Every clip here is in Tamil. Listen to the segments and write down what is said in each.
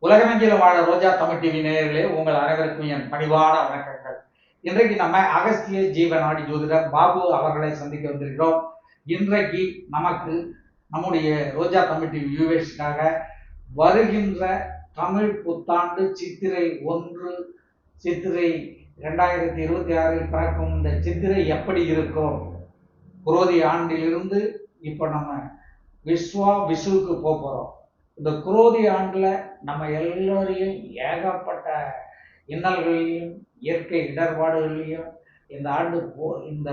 உலகமெங்கிலும் வாழ ரோஜா தமிழ் டிவி நேயர்களே, உங்கள் அனைவருக்கும் என் பணிவான வணக்கங்கள். இன்றைக்கு நம்ம அகஸ்திய ஜீவநாடி ஜோதிடர் பாபு அவர்களை சந்திக்க வந்திருக்கிறோம். இன்றைக்கு நமக்கு நம்முடைய ரோஜா தமிழ் டிவி வியூவர்ஸ்க்காக வருகின்ற தமிழ் புத்தாண்டு சித்திரை 1 சித்திரை 2026 பிறக்கும் இந்த சித்திரை எப்படி இருக்கும், குரோதி ஆண்டிலிருந்து இப்போ நம்ம விஷுவுக்கு போகிறோம். இந்த குரோதி ஆண்டுல நம்ம எல்லோரையும் ஏகப்பட்ட இன்னல்களையும் இயற்கை இடர்பாடுகளையும் இந்த ஆண்டு இந்த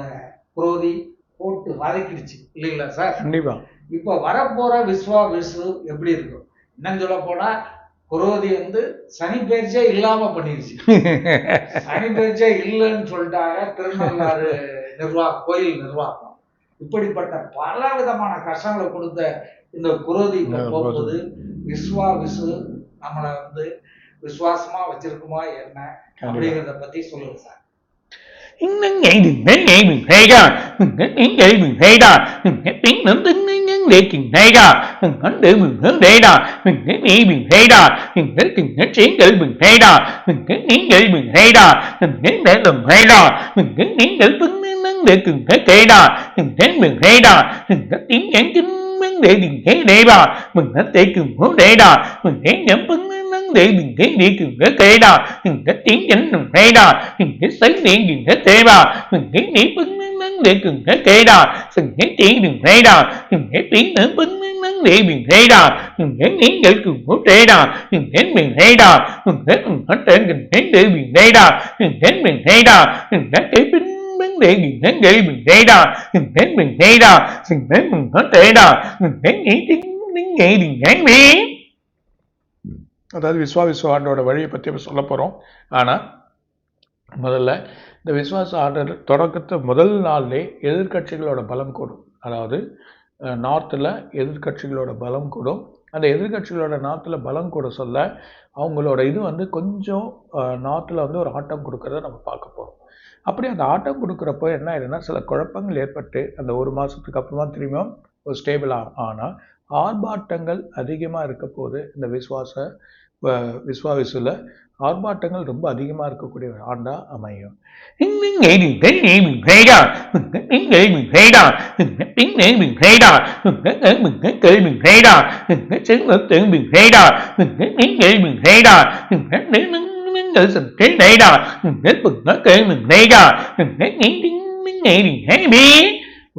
குரோதி போட்டு வதக்கிடுச்சு இல்லைங்களா சார்? கண்டிப்பா. இப்போ வரப்போற விஷு எப்படி இருக்கும்? என்னன்னு சொல்ல போனா குரோதி சனி பயிற்சியே இல்லாம பண்ணிருச்சு. சனி பயிற்சியே இல்லைன்னு சொல்லிட்டாங்க திருநள்ளாறு கோயில் நிர்வாகம். இப்படிப்பட்ட பல விதமான கஷ்டங்களை கொடுத்த இந்த குரோதி போகும்போது விஷு நம்மளை விசுவாசமா வச்சிருக்குமா என்ன அப்படிங்கிறத பத்தி சொல்லுங்க sir. để đừng thế để bà mình nó để cùng hố để đà mình thế nhắm phấn nó để đừng thế đi cùng thế kê đà mình thế tiếng chánh đừng thế đà mình thế sấy điện đừng thế tê bà mình thế nghĩ phấn nó để cùng thế kê đà mình thế tiếng đừng thế đà mình thế tiếng nữa phấn nó để mình thế đà mình thế nghĩ để cùng hố tê đà mình thế mình thế đà mình thế mình hết tên mình thế để mình thế đà mình thế mình thế đà mình thế cái vấn đề mình thấy đây mình thấy đà mình thấy mình thấy đà mình thấy mình hết tệ đà mình thấy nghĩ tiếng nghe mình thấy đi. அதாவது விஸ்வாச ஆண்டோட வழியை பற்றி சொல்ல போகிறோம். ஆனால் முதல்ல இந்த விஸ்வாச ஆண்டர் தொடக்கத்தை முதல் நாள்லே எதிர்கட்சிகளோட பலம் கூடும். அதாவது நார்த்தில் எதிர்கட்சிகளோட பலம் கூடும். அந்த எதிர்கட்சிகளோட நார்த்தில் பலம் கூட சொல்ல அவங்களோட இது கொஞ்சம் நார்த்தில் ஒரு ஆட்டம் கொடுக்கறத நம்ம பார்க்க போகிறோம். அப்படி அந்த ஆட்டம் கொடுக்குறப்போ என்ன ஆயிடுன்னா சில குழப்பங்கள் ஏற்பட்டு அந்த ஒரு மாதத்துக்கு அப்புறமா திரும்பியும் ஒரு ஸ்டேபிள் ஆனால் ஆர்ப்பாட்டங்கள் அதிகமாக இருக்க போது இந்த விஸ்வாவிசுல ஆர்ப்பாட்டங்கள் ரொம்ப அதிகமாக இருக்கக்கூடிய ஒரு ஆண்டாக அமையும்.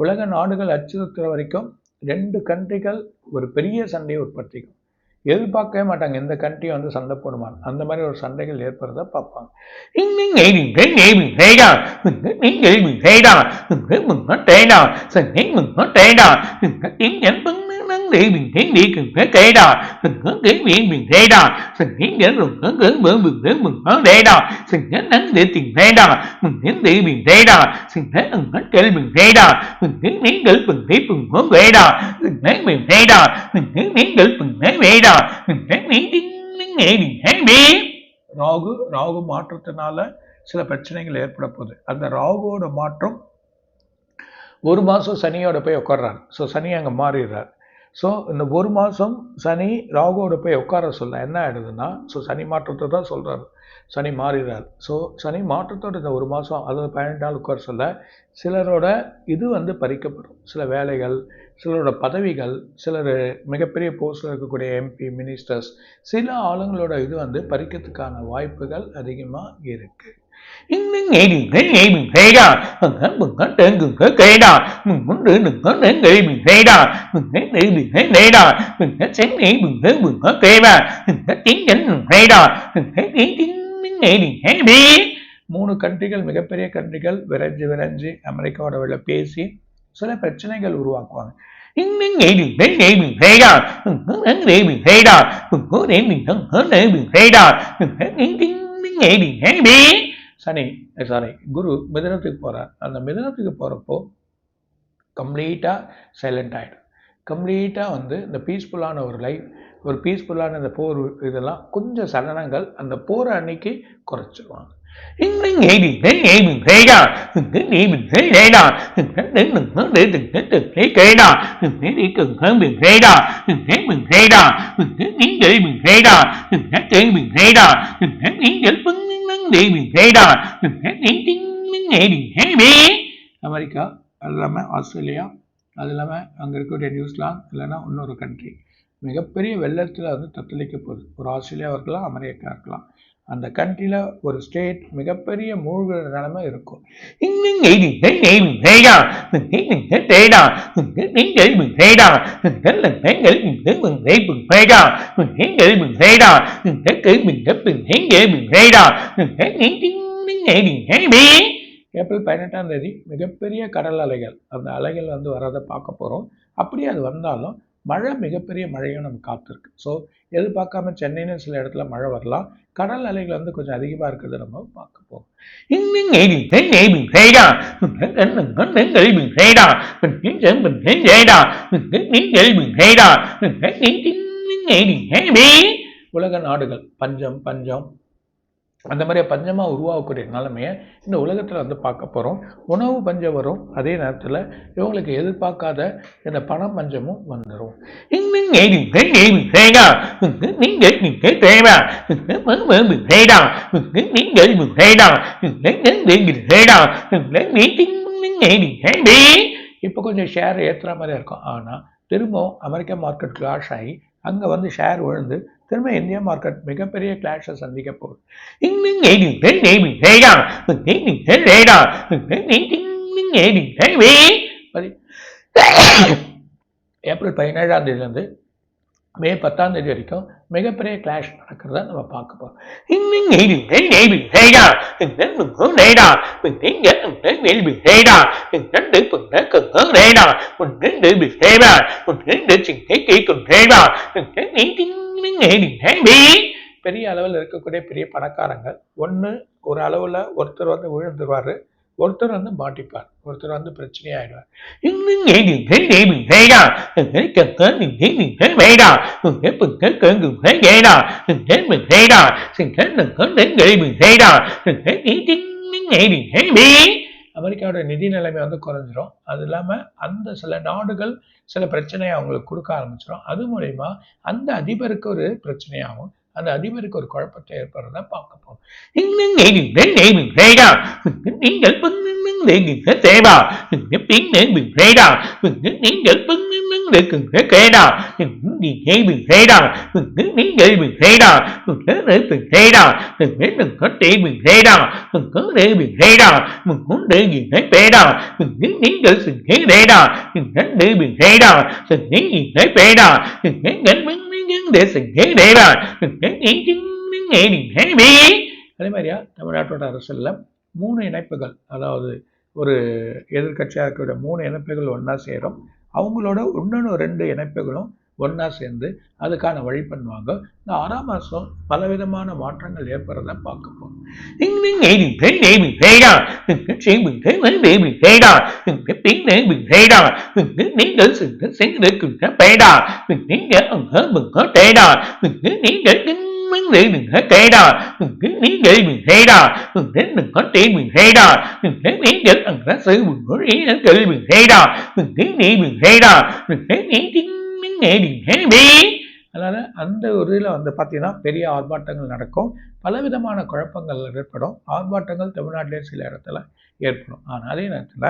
உலக நாடுகள் அச்சுறுத்துற வரைக்கும் 2 கண்ட்ரிகள் ஒரு பெரிய சண்டையை உற்பத்திக்கும். எதிர்பார்க்கவே மாட்டாங்க எந்த கண்ட்ரி சண்டை போடுவாங்க. அந்த மாதிரி ஒரு சண்டைகள் ஏற்படுறத பார்ப்பாங்க. để mình thấy đi cần phải kể đà mình có cái miệng mình thấy đà mình thấy nhớ rồi có cỡ bữa mình thấy mình có để đà mình nhớ nắng để tìm thấy đà mình thấy đi mình thấy đà mình thấy hết kể mình thấy đà mình thấy nén gửi mình thấy mình có kể đà mình thấy mình thấy đà mình thấy nén gửi mình thấy kể đà mình thấy nén tiếng nghe mình thấy đi. Rahu மாற்றத்தினால சில பிரச்சனைகள் ஏற்பட போகுது. அந்த ராகுவோட மாற்றம் ஒரு மாதம் சனியோட போய் உட்கார்றாரு. ஸோ சனி அங்கே மாறிடுறார். ஸோ இந்த ஒரு மாதம் சனி ராகுவோட போய் உட்கார சொல்ல என்ன ஆகிடுதுன்னா சனி மாற்றத்தை தான் சொல்கிறாரு. சனி மாறிடுறார். ஸோ சனி மாற்றத்தோட இந்த ஒரு மாதம் அதாவது 18 நாள் உட்கார சொல்ல சிலரோட இது பறிக்கப்படும். சில வேலைகள், சிலரோட பதவிகள், சிலர் மிகப்பெரிய போஸ்டில் இருக்கக்கூடிய எம்பி, மினிஸ்டர்ஸ், சில ஆளுங்களோட இது பறிக்கிறதுக்கான வாய்ப்புகள் அதிகமாக இருக்குது. mình thấy nghe mình thấy đà mình hết tên mình thấy kê đà mình muốn đưa đừng có đến đây mình thấy đà mình thấy đi mình thấy đây đà mình thấy sáng đi mình thấy mình hết kê đà mình thấy tiếng chánh mình thấy đà mình thấy tiếng nghe mình thấy đi. 3 கண்ட்ரிகள் மிகப்பெரிய கண்ட்ரிகள் விரைஞ்சு அமெரிக்காவோட வெளில பேசி சில பிரச்சனைகள் உருவாக்குவாங்க. mình thấy mình thấy đà mình hết đi mình thấy đà mình có để mình hết để mình thấy đà mình thấy tiếng nghe mình thấy đi. குரு மிதனத்துக்கு போகிறார். அந்த மிதனத்துக்கு போகிறப்போ கம்ப்ளீட்டாக சைலண்ட் ஆகிடும். கம்ப்ளீட்டாக இந்த பீஸ்ஃபுல்லான ஒரு லைஃப், ஒரு பீஸ்ஃபுல்லான இந்த போர் இதெல்லாம் கொஞ்சம் சலனங்கள் அந்த போகிற அன்னைக்கு குறைச்சிடுவாங்க. Mình nghĩ mình thấy nghĩ mình thấy đó, mình nghĩ mình thấy đấy đó, mình thấy đến mình hướng để từng thấy cái đó, mình thấy đi cần hơn mình thấy đó, mình thấy đó, mình thấy nghĩ để mình thấy đó, mình thấy cái mình thấy đó, mình thấy nghĩ để vấn vấn đề mình thấy đó, mình thấy nghĩ tiếng mình nghĩ mình thấy đi. America, அது இல்லாமல் ஆஸ்திரேலியா, அது இல்லாமல் அங்கே இருக்கக்கூடிய நியூசிலாந்து இல்லைன்னா இன்னொரு கண்ட்ரி மிகப்பெரிய வெள்ளத்தில் வந்து தத்தளிக்க போகுது. ஒரு ஆஸ்திரேலியா இருக்கலாம், அமெரிக்கா இருக்கலாம். அந்த கண்ட்ரியில் ஒரு ஸ்டேட் மிகப்பெரிய மூழ்கிற நிலைமை இருக்கும். ஏப்ரல் 18ஆம் தேதி மிகப்பெரிய கடல் அலைகள், அந்த அலைகள் வந்து வரதை பார்க்க போகிறோம். அப்படியே அது வந்தாலும் மழை, மிகப்பெரிய மழையும் நமக்கு காத்திருக்கு. ஸோ எதிர்பார்க்காம சென்னைன்னு சில இடத்துல மழை வரலாம். கடல் அலைகள் வந்து கொஞ்சம் அதிகமாக இருக்கிறத நம்ம பார்க்க போகிறோம். உலக நாடுகள் பஞ்சம் பஞ்சம் அந்த மாதிரி பஞ்சமாக உருவாகக்கூடிய நிலைமையை இந்த உலகத்தில் வந்து பார்க்க போகிறோம். உணவு பஞ்சம் வரும், அதே நேரத்தில் இவங்களுக்கு எதிர்பார்க்காத இந்த பண பஞ்சமும் வந்துடும். இப்போ கொஞ்சம் ஷேர் ஏற்றுற மாதிரி இருக்கும். ஆனால் திரும்பவும் அமெரிக்க மார்க்கெட் கிளாஷ் ஆகி அங்கே வந்து ஷேர் விழுந்து திரும்ப இந்தியா மார்க்கெட் மிகப்பெரிய கிளாஷை சந்திக்க போகுது. ஏப்ரல் 17ஆம் தேதியிலேருந்து மே 10ஆம் தேதி வரைக்கும் மிகப்பெரிய கிளாஷ் நடக்கிறத நம்ம பார்க்க போகிறோம். பெரிய அளவில் இருக்கக்கூடிய பெரிய பணக்காரங்க ஒரு அளவில் ஒருத்தர் வந்து விழுந்துருவார், ஒருத்தர் வந்து மாட்டிப்பார், ஒருத்தர் வந்து பிரச்சனையாயிடுவார். அமெரிக்காவோட நிதி நிலைமை வந்து குறைஞ்சிரும். அது இல்லாமல் அந்த சில நாடுகள் சில பிரச்சனையை அவங்களுக்கு கொடுக்க ஆரம்பிச்சிடும். அது மூலயமா அந்த அதிபருக்கு ஒரு பிரச்சனையாகும், அந்த அதிபருக்கு ஒரு குழப்பத்தை ஏற்படுறத பார்க்க போகும். அதே மாதிரியா தமிழ்நாட்டோட அரசியல்ல 3 இணைப்புகள், அதாவது ஒரு எதிர்கட்சியாக இருக்கக்கூடிய 3 இணைப்புகள் ஒன்றா சேரும். அவங்களோட இன்னொன்று 2 இணைப்புகளும் ஒன்றா சேர்ந்து அதுக்கான வழி பண்ணுவாங்க. இந்த 6ஆம் மாதம் பலவிதமான மாற்றங்கள் ஏற்படுறத பார்க்க போகிறோம். அதனால அந்த ஒரு இதில் வந்து பார்த்தீங்கன்னா பெரிய ஆர்ப்பாட்டங்கள் நடக்கும், பலவிதமான குழப்பங்கள் ஏற்படும். ஆர்ப்பாட்டங்கள் தமிழ்நாட்டிலே சில இடத்துல ஏற்படும். ஆனால் அதே நேரத்தில்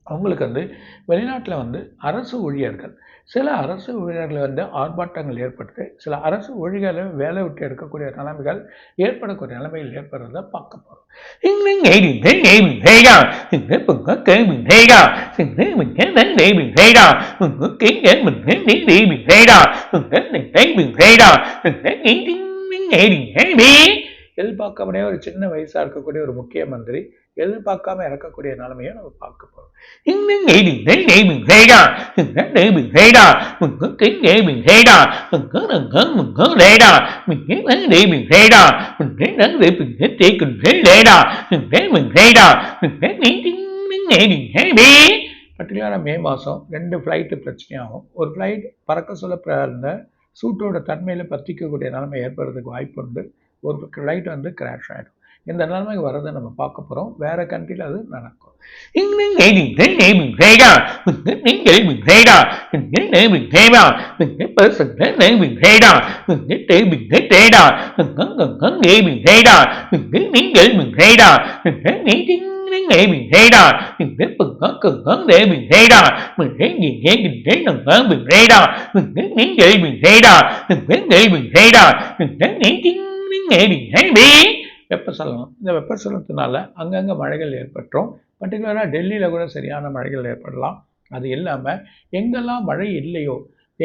அவங்களுக்கு வந்து வெளிநாட்டில் வந்து அரசு ஊழியர்கள், சில அரசு ஊழியர்கள் வந்து ஆர்ப்பாட்டங்கள் ஏற்பட்டு சில அரசு ஊழியர்களை வேலை விட்டு எடுக்கக்கூடிய நிலைமைகள் ஏற்படக்கூடிய நிலைமைகள் ஏற்படுறத பார்க்க போகிறோம். எதிர்பார்க்காமலே ஒரு சின்ன வயசா இருக்கக்கூடிய ஒரு முக்கிய மந்திரி எதிர்பார்க்காம இறக்கக்கூடிய நிலைமையை நம்ம பார்க்க போறோம். பர்டிகுலராக மே மாதம் 2 ஃப்ளைட்டு பிரச்சனையாகும். ஒரு ஃப்ளைட் பறக்க சொல்ல அந்த சூட்டோட தன்மையில் பற்றிக்கக்கூடிய நிலைமை ஏற்படுறதுக்கு வாய்ப்பு உண்டு. ஒரு ஃப்ளைட் வந்து கிராஷ் ஆகிடும். இந்த நிலைமைக்கு வரதை நம்ம பார்க்க போகிறோம். வேறு கண்ட்ரியில் அது நடக்கும். வெப்பசலனம். இந்த வெப்பசலனத்தினால அங்கங்கே மழைகள் ஏற்பட்டுரும். பர்டிகுலராக டெல்லியில் கூட சரியான மழைகள் ஏற்படலாம். அது இல்லாமல் எங்கெல்லாம் மழை இல்லையோ,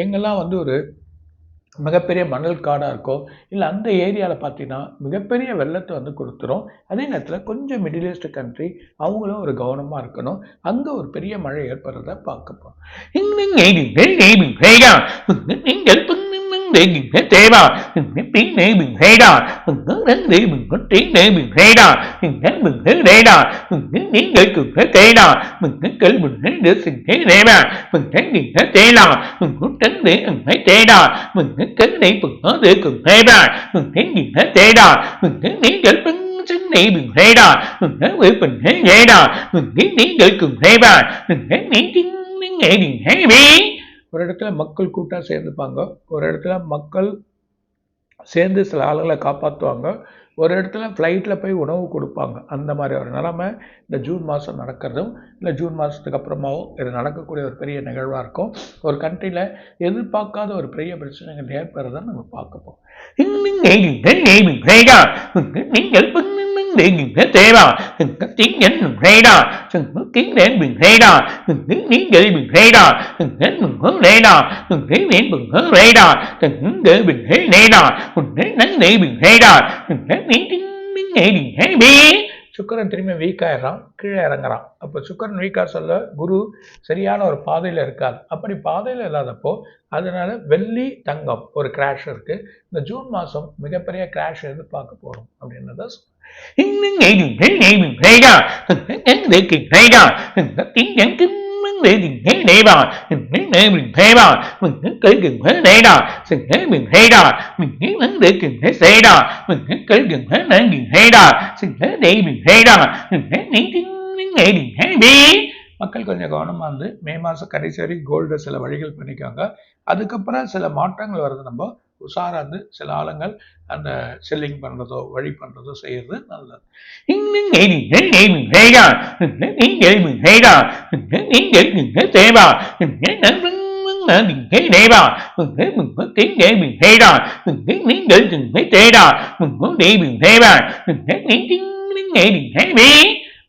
எங்கெல்லாம் ஒரு மிகப்பெரிய மணல் காடாக இருக்கோ, இல்லை அந்த ஏரியாவில் பார்த்தீங்கன்னா மிகப்பெரிய வெள்ளத்தை கொடுத்துரும். அதே நேரத்தில் கொஞ்சம் மிடில் ஈஸ்ட் கண்ட்ரி அவங்களும் ஒரு கவனமாக இருக்கணும். அங்கே ஒரு பெரிய மழை ஏற்படுறத பார்க்கப்போம். ஒரு இடத்துல மக்கள் கூட்டா சேர்ந்துப்பாங்க, ஒரு இடத்துல மக்கள் சேர்ந்து சில ஆளுகளை காப்பாற்றுவாங்க, ஒரு இடத்துல ஃப்ளைட்டில் போய் உணவு கொடுப்பாங்க. அந்த மாதிரி ஒரு நிலைமை இந்த ஜூன் மாதம் நடக்கிறதும், இல்லை ஜூன் மாதத்துக்கு அப்புறமாவும் இது நடக்கக்கூடிய ஒரு பெரிய நிகழ்வாக இருக்கும். ஒரு கண்ட்ரியில் எதிர்பார்க்காத ஒரு பெரிய பிரச்சனைகள் ஏற்படுறதை நம்ம பார்க்கப்போம். சுக்கரன் திரும்பி வீக் ஆயிடுறான், கீழே இறங்குறான். அப்போ சுக்கரன் வீக்காக சொல்ல குரு சரியான ஒரு பாதையில் இருக்காது. அப்படி பாதையில் இல்லாதப்போ அதனால வெள்ளி தங்கம் ஒரு கிராஷ் இருக்கு. இந்த ஜூன் மாதம் மிகப்பெரிய கிராஷ் எதிர்பார்க்க போகிறோம் அப்படின்றத மக்கள் கொஞ்சம் கவனமாக இருந்து மே மாதம் கடைசி வரை கோல்டு சில வழிகள் பண்ணிக்காங்க. அதுக்கப்புறம் சில மாற்றங்கள் வருது. நம்ம உஷாராந்து சில ஆளுங்கள் அந்த செல்லிங் பண்ணுறதோ வழி பண்ணுறதோ செய்யறது நல்லது.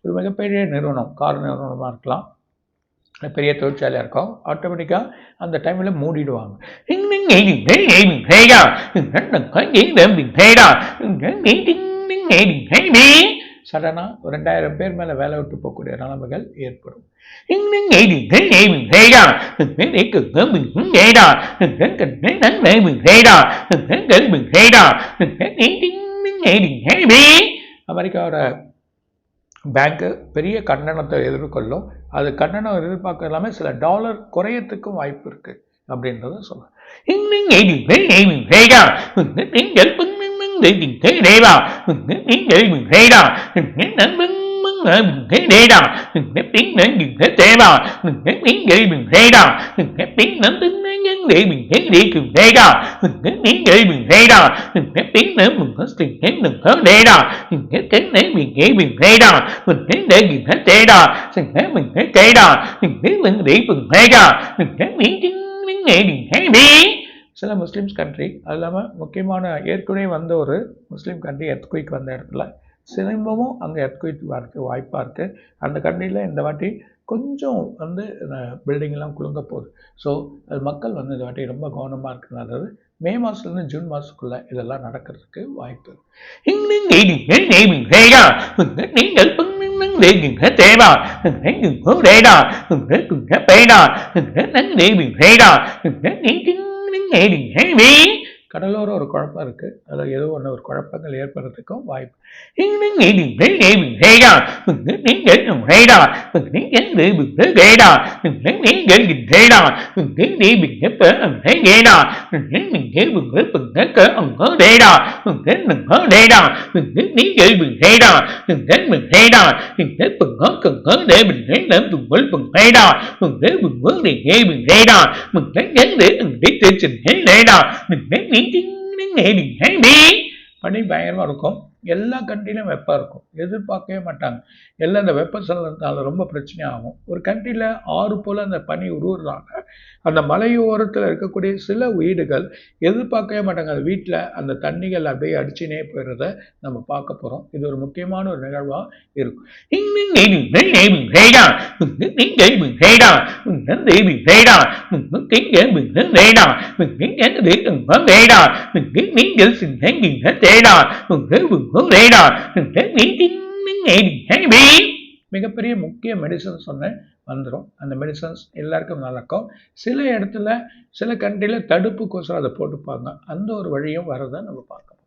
ஒரு மிகப்பெரிய நிறுவனம், கார் நிறுவனமாக இருக்கலாம், பெரிய தொழிற்சாலையாக இருக்கும், ஆட்டோமேட்டிக்காக அந்த டைமில் மூடிடுவாங்க. சடனாக 2000 பேர் மேலே வேலை விட்டு போகக்கூடிய நிலைமைகள் ஏற்படும். அமெரிக்காவோட பேங்க்கு பெரிய கண்டனத்தை எதிர்கொள்ளும். அது கண்டனம் எதிர்பார்க்க எல்லாமே சில டாலர் குறையத்துக்கும் வாய்ப்பு இருக்கு அப்படின்றத சொல்லுவேன். சில முஸ்லீம்ஸ் கண்ட்ரி, அது இல்லாமல் முக்கியமான ஏற்கனவே வந்த ஒரு முஸ்லீம் கண்ட்ரி எர்த்குயிக் வந்த இடத்துல திரும்பவும் அங்கே எர்த்குயிக் வரக்கு வாய்ப்பாக இருக்குது. அந்த கண்ட்ரியில் இந்த வாட்டி கொஞ்சம் பில்டிங்லாம் குலுங்க போகுது. ஸோ அது மக்கள் இந்த வாட்டி ரொம்ப கவனமாக இருக்கிறது. மே மாதத்துலேருந்து ஜூன் மாதத்துக்குள்ளே இதெல்லாம் நடக்கிறதுக்கு வாய்ப்பு. கடலோரம் ஒரு குழப்பம் இருக்குது, அதில் ஏதோ ஒன்று ஒரு குழப்பங்கள் ஏற்படுறதுக்கும் வாய்ப்பு. பனி பயங்கரமாக இருக்கும். எல்லா கண்ட்ரிலையும் வெப்பம் இருக்கும், எதிர்பார்க்கவே மாட்டாங்க. எல்லாம் இந்த வெப்பசலனத்தால் ரொம்ப பிரச்சனையாகும். ஒரு கண்ட்ரியில் ஆறு போல் அந்த பனி உருவுறாங்க. அந்த மலையோரத்தில் இருக்கக்கூடிய சில வீடுகள் எதிர்பார்க்கவே மாட்டாங்க, அந்த வீட்டில் அந்த தண்ணிகள் அப்படியே அடிச்சுனே போயிடுறத நம்ம பார்க்க போகிறோம். இது ஒரு முக்கியமான ஒரு நிகழ்வாக இருக்கும். மிகப்பெரிய முக்கிய மெடிசன் சொன்னேன் வந்துடும். அந்த மெடிசன்ஸ் எல்லாருக்கும் நடக்கும். சில இடத்துல சில கண்ட்ரியில் தடுப்புக்கோசரம் அதை போட்டுப்பாங்க. அந்த ஒரு வழியும் வரதை நம்ம பார்க்கணும்.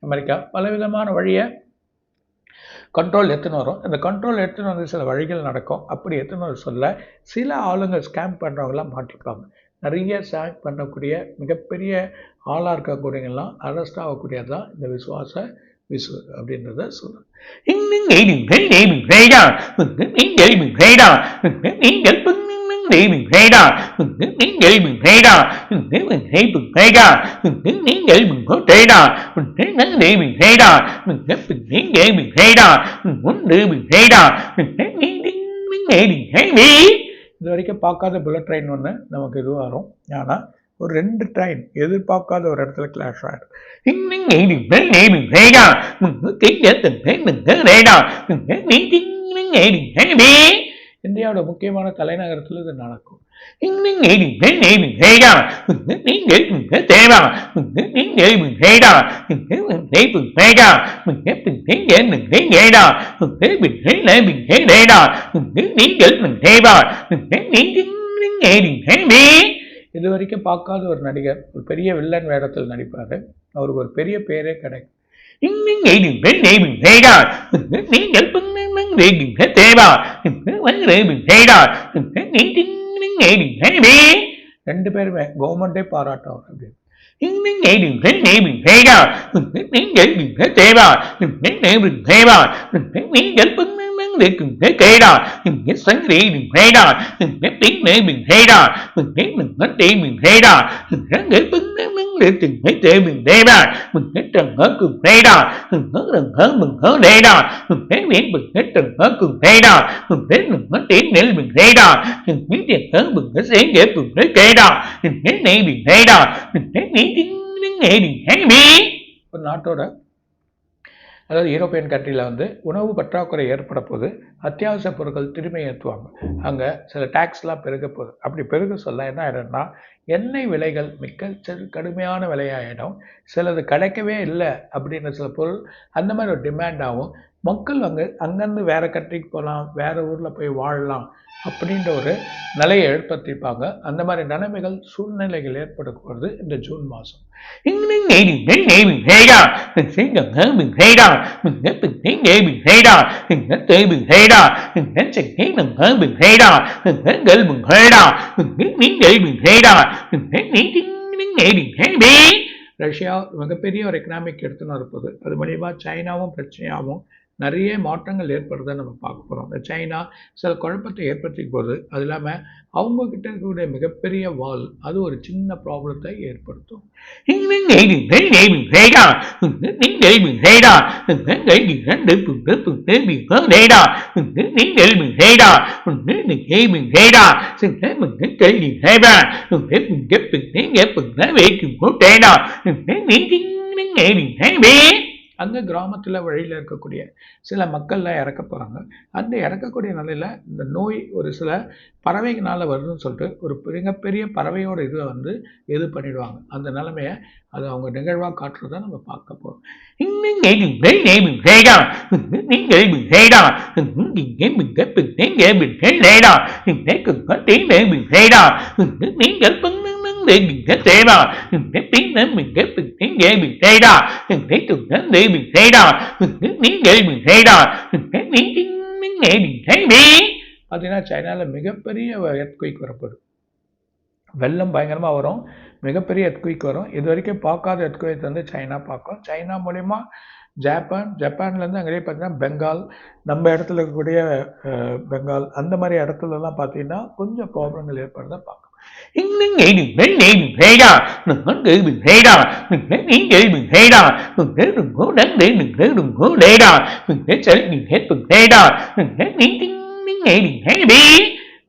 அமெரிக்கா பலவிதமான வழியை கண்ட்ரோல் எடுத்துன்னு வரும். இந்த கண்ட்ரோல் எடுத்துன்னு வந்து சில வழிகள் நடக்கும். அப்படி எடுத்துன்னு வர சொல்ல சில ஆளுங்க ஸ்கேம் பண்ணுறவங்களாம் மாட்டிருப்பாங்க. நிறைய ஸ்கேம் பண்ணக்கூடிய மிகப்பெரிய ஆளாக இருக்கக்கூடியவங்கெல்லாம் அரெஸ்ட் ஆகக்கூடியது தான் இந்த விசுவாச அப்படின்றத சொல்லுங்க. இது வரைக்கும் பார்க்காத புல்லட் ட்ரெயின் ஒன்று நமக்கு இது வரும். ஆனால் ஒரு 2 ட்ரெயின் எதிர்பார்க்காத ஒரு இடத்துல கிளாஷ் ஆகிடும். இந்தியாவோட முக்கியமான தலைநகரத்தில் இது நடக்கும். இது வரைக்கும் பார்க்காத ஒரு நடிகர் ஒரு பெரிய வில்லன் வேடத்தில் நடிப்பாரு. அவருக்கு ஒரு பெரிய பேரே கிடைக்கும். ரெண்டு பேருமே கவர்மெண்டே பாராட்டும் அப்படின்னு. ஒரு நாட்டோட அதாவது யூரோப்பியன் கண்ட்ரியில் வந்து உணவு பற்றாக்குறை ஏற்பட போது அத்தியாவசிய பொருட்கள் திரும்பி ஏற்றுவாங்க. அங்கே சில டேக்ஸ்லாம் பெருக போகுது. அப்படி பெருக சொல்ல என்ன ஆகிடும்னா எண்ணெய் விலைகள் மிக கடுமையான விலையாகிடும். சிலது கிடைக்கவே இல்லை அப்படின்ற சில பொருள் அந்த மாதிரி ஒரு டிமாண்ட் ஆகும். மக்கள் அங்கேருந்து வேறு கண்ட்ரிக்கு போகலாம், வேறு ஊரில் போய் வாழலாம் அப்படின்ற ஒரு நிலையை ஏற்படுத்திப்பாங்க. அந்த மாதிரி நிலைமைகள் சூழ்நிலைகள் ஏற்படக்கூடாது இந்த ஜூன் மாதம். ரஷ்யா மிகப்பெரிய ஒரு எக்கனாமிக் எடுத்துன்னு இருப்பது, அது மூலியமாக சைனாவும் பிரச்சனையாகவும் நிறைய மாற்றங்கள் ஏற்படுறதை நம்ம பார்க்க போகிறோம். இந்த சைனா சில குழப்பத்தை ஏற்படுத்திக்க போகுது. அது இல்லாமல் அவங்கக்கிட்ட இருக்கக்கூடிய மிகப்பெரிய வால் அது ஒரு சின்ன ப்ராப்ளத்தை ஏற்படுத்தும். அங்கே கிராமத்தில் வழியில் இருக்கக்கூடிய சில மக்கள்லாம் இறக்க போகிறாங்க. அந்த இறக்கக்கூடிய நிலையில் இந்த நோய் ஒரு சில பறவைகளால் வருதுன்னு சொல்லிட்டு ஒரு மிகப்பெரிய பறவையோட இதை வந்து இது பண்ணிடுவாங்க. அந்த நிலைமையை அது அவங்க நிகழ்வாக காட்டுறதை நம்ம பார்க்க போகிறோம். பார்த்தீங்கன்னா சைனாவில் மிகப்பெரிய எர்த்குயிக் வரப்போகுது. வெள்ளம் பயங்கரமாக வரும், மிகப்பெரிய எர்த்குயிக் வரும். இது வரைக்கும் பார்க்காத எர்த்குயிக் வந்து சைனா பார்க்கும். சைனா மூலிமா ஜப்பான்லேருந்து அங்கேயே பார்த்தீங்கன்னா பெங்கால், நம்ம இடத்துல இருக்கக்கூடிய பெங்கால் அந்த மாதிரி இடத்துலலாம் பார்த்தீங்கன்னா கொஞ்சம் ப்ராப்ளங்கள் ஏற்படுறத பார்க்கும்.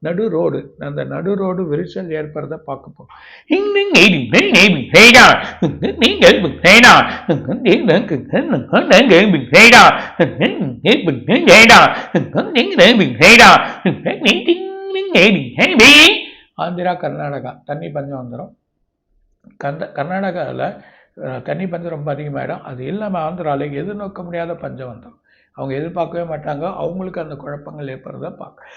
நடு ரோடு, அந்த நடு ரோடு விரிசல் ஏற்படுறத பார்க்க போறோம். ஆந்திரா, கர்நாடகா தண்ணி பஞ்சம் வந்துடும். கர்நாடகாவில் தண்ணி பஞ்சம் ரொம்ப அதிகமாகிடும். அது இல்லாமல் ஆந்திராவில் எதிர்நோக்க முடியாத பஞ்சம் வந்துடும். அவங்க எதிர்பார்க்கவே மாட்டாங்க. அவங்களுக்கு அந்த குழப்பங்கள் ஏற்படுறத பார்க்க.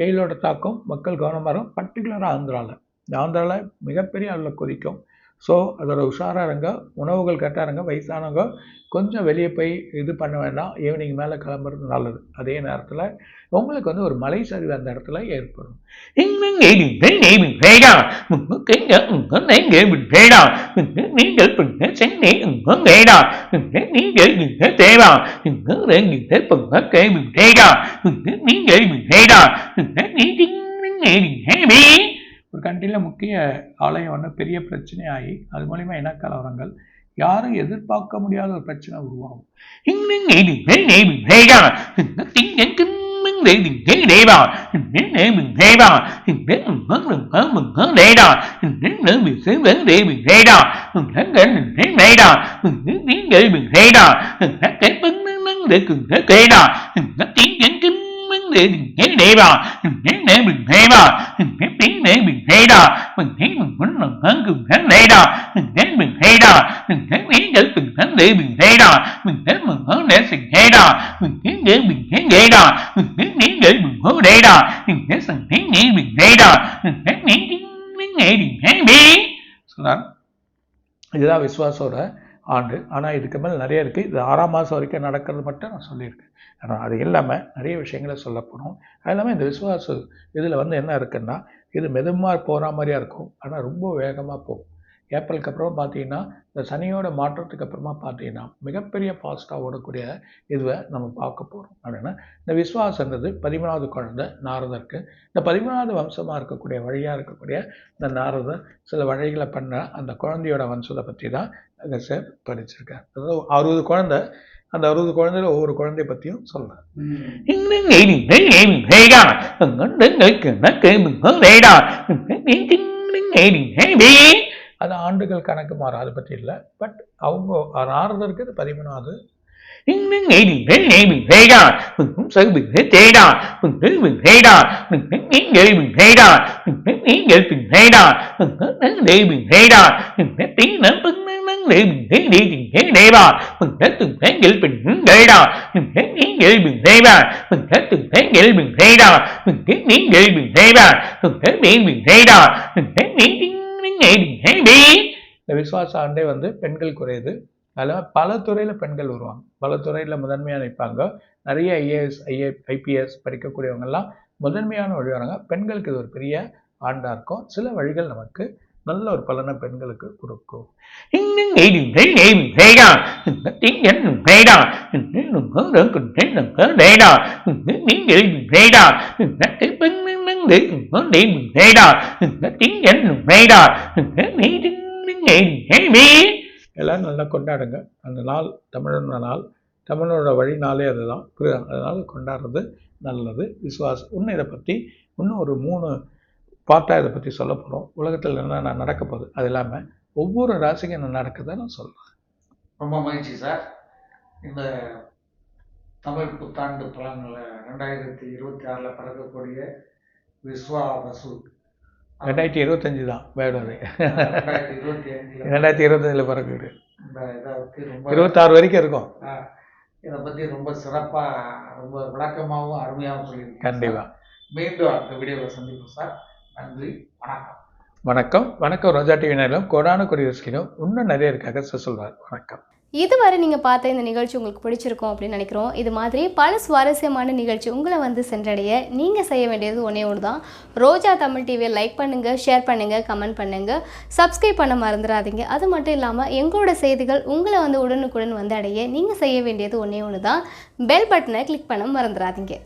வெயிலோட தாக்கம் மக்கள் கவனமாக, பர்டிகுலராக ஆந்திராவில் மிகப்பெரிய அளவில் கொதிக்கும். ஸோ அதோட உஷாராக இருங்க, உணவுகள் கரெக்டாக இருங்க. வயசானவங்க கொஞ்சம் வெளியே போய் இது பண்ண வேண்டாம், ஈவினிங் மேலே கிளம்புறது நல்லது. அதே நேரத்தில் உங்களுக்கு வந்து ஒரு மலை சரிவு அந்த இடத்துல ஏற்படும். ஒரு கண்ட்ரியில் முக்கிய ஆலயம் ஒன்று பெரிய பிரச்சனையாகி அது மூலிமா இனக்கலவரங்கள், யாரும் எதிர்பார்க்க முடியாத ஒரு பிரச்சனை உருவாகும். இதுதான் விஸ்வாசோட ஆண்டு. ஆனால் இதுக்கு மேலே நிறைய இருக்குது. இது 6ஆம் மாதம் வரைக்கும் நடக்கிறது மட்டும் நான் சொல்லியிருக்கேன். ஆனால் அது இல்லாமல் நிறைய விஷயங்களை சொல்ல போகிறோம். அது இல்லாமல் இந்த விஸ்வாச இதில் வந்து என்ன இருக்குன்னா, இது மெதுமாக போகிற மாதிரியா இருக்கும், ஆனால் ரொம்ப வேகமாக போகும். ஏப்ரலுக்கு அப்புறம் பார்த்தீங்கன்னா இந்த சனியோட மாற்றத்துக்கு அப்புறமா பார்த்தீங்கன்னா மிகப்பெரிய ஃபாஸ்ட்டாக ஓடக்கூடிய இதுவை நம்ம பார்க்க போகிறோம். அப்படின்னா இந்த விஸ்வாசங்கிறது 13வது குழந்தை நாரதருக்கு. இந்த 13வது வம்சமாக இருக்கக்கூடிய வழியாக இருக்கக்கூடிய இந்த நாரதர் சில வழிகளை பண்ண அந்த குழந்தையோட வம்சத்தை பற்றி தான் சார் படிச்சிருக்கார். அதாவது 60 குழந்தை, அந்த 60 குழந்தையில ஒவ்வொரு குழந்தைய பற்றியும் சொல்கிறேன். அது ஆண்டுகள் கணக்கு மாறும், அதை பற்றி இல்லை. பட் அவங்க நாரதருக்கு இது 13வது. இந்த விஸ்வாச ஆண்டே வந்து பெண்கள் குறையுது. அதில் பல துறையில் பெண்கள் வருவாங்க, பல துறையில் முதன்மையாக நிற்பாங்க. நிறைய ஐஏஎஸ் ஐபிஎஸ் படிக்கக்கூடியவங்கெல்லாம் முதன்மையான வழி வராங்க. பெண்களுக்கு இது ஒரு பெரிய ஆண்டாக இருக்கும். சில வழிகள் நமக்கு நல்ல ஒரு பலனை பெண்களுக்கு கொடுக்கும். எல்லோரும் நல்லா கொண்டாடுங்க. அந்த நாள் தமிழனோட நாள், தமிழனோட வழி நாளே அதுதான். அதனால் கொண்டாடுறது நல்லது. விசுவாசம் இன்னும் இதை பற்றி இன்னும் ஒரு 3 பார்ட்டாக இதை பற்றி சொல்ல போகிறோம். உலகத்தில் என்ன நடக்க போகுது, அது இல்லாமல் ஒவ்வொரு ராசிக்கும் என்ன நடக்குதுன்னு நான் சொல்கிறேன். ரொம்ப மகிழ்ச்சி சார். இந்த தமிழ் புத்தாண்டு பலன்களை 2026 பிறக்கக்கூடிய விஸ்வாவசு 2025 தான் வேடது. 2025 2025 பிறக்குது. இந்த இதை பற்றி ரொம்ப 26 வரைக்கும் இருக்கும். இதை பற்றி ரொம்ப சிறப்பாக ரொம்ப விளக்கமாகவும் அருமையாகவும் சொல்லியிருக்கேன். கண்டிப்பாக. மீண்டும் அடுத்த வீடியோவில் சந்திப்போம் சார். நன்றி, வணக்கம். வணக்கம். வணக்கம். ரோஜா டிவி நேரிலும் கோடான கோடி ரசிகரும் இன்னும் நிறைய இருக்காங்க சொல்வார். வணக்கம். இதுவரை நீங்கள் பார்த்த இந்த நிகழ்ச்சி உங்களுக்கு பிடிச்சிருக்கும் அப்படின்னு நினைக்கிறோம். இது மாதிரி பல சுவாரஸ்யமான நிகழ்ச்சி உங்களை வந்து சென்றடைய நீங்கள் செய்ய வேண்டியது ஒன்றே ஒன்று தான். ரோஜா தமிழ் டிவியை லைக் பண்ணுங்கள், ஷேர் பண்ணுங்கள், கமெண்ட் பண்ணுங்கள், சப்ஸ்கிரைப் பண்ண மறந்துடாதீங்க. அது மட்டும் இல்லாமல் எங்களோட செய்திகள் உங்களை வந்து உடனுக்குடன் வந்து அடைய நீங்கள் செய்ய வேண்டியது ஒன்றே ஒன்று தான். பெல் பட்டனை கிளிக் பண்ண மறந்துடாதீங்க.